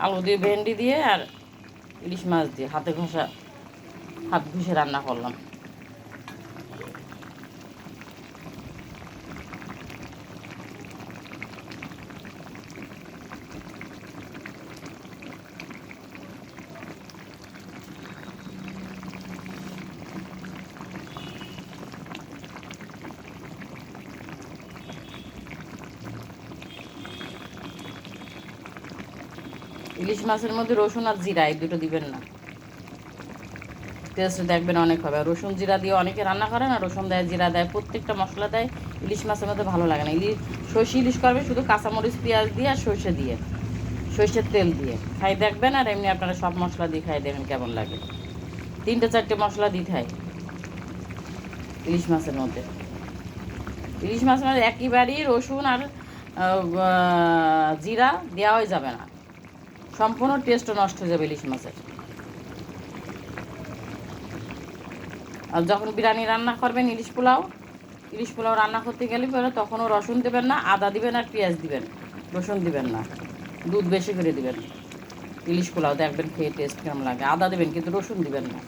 আলু দিয়ে, ভেন্ডি দিয়ে আর ইলিশ মাছ দিয়ে হাত ঘষে রান্না করলাম। ইলিশ মাছের মধ্যে রসুন আর জিরা এই দুটো দিবেন না, টেস্ট দেখবেন অনেক হবে। রসুন জিরা দিয়ে অনেকে রান্না করে না, রসুন দেয়, জিরা দেয়, প্রত্যেকটা মশলা দেয়, ইলিশ মাছের মধ্যে ভালো লাগে না। সর্ষে ইলিশ করবে শুধু কাঁচামরিচ পেঁয়াজ দিয়ে আর সর্ষে দিয়ে, সর্ষের তেল দিয়ে খাই দেখবেন। আর এমনি আপনারা সব মশলা দিয়ে খাই দেখেন কেমন লাগে। 3-4টে মশলা দিতে হয় ইলিশ মাছের মধ্যে। ইলিশ মাছের মধ্যে একেবারেই রসুন আর জিরা দেওয়াই যাবে না, সম্পূর্ণ টেস্টও নষ্ট হয়ে যাবে ইলিশ মাছের। আর যখন বিরিয়ানি রান্না করবেন, ইলিশ পোলাও রান্না করতে গেলে পরে তখনও রসুন দেবেন না, আদা দিবেন আর পেঁয়াজ দিবেন, রসুন দিবেন না। দুধ বেশি করে দিবেন। ইলিশ পোলাও দেখবেন খেয়ে টেস্ট কেমন লাগে। আদা দেবেন কিন্তু রসুন দিবেন না।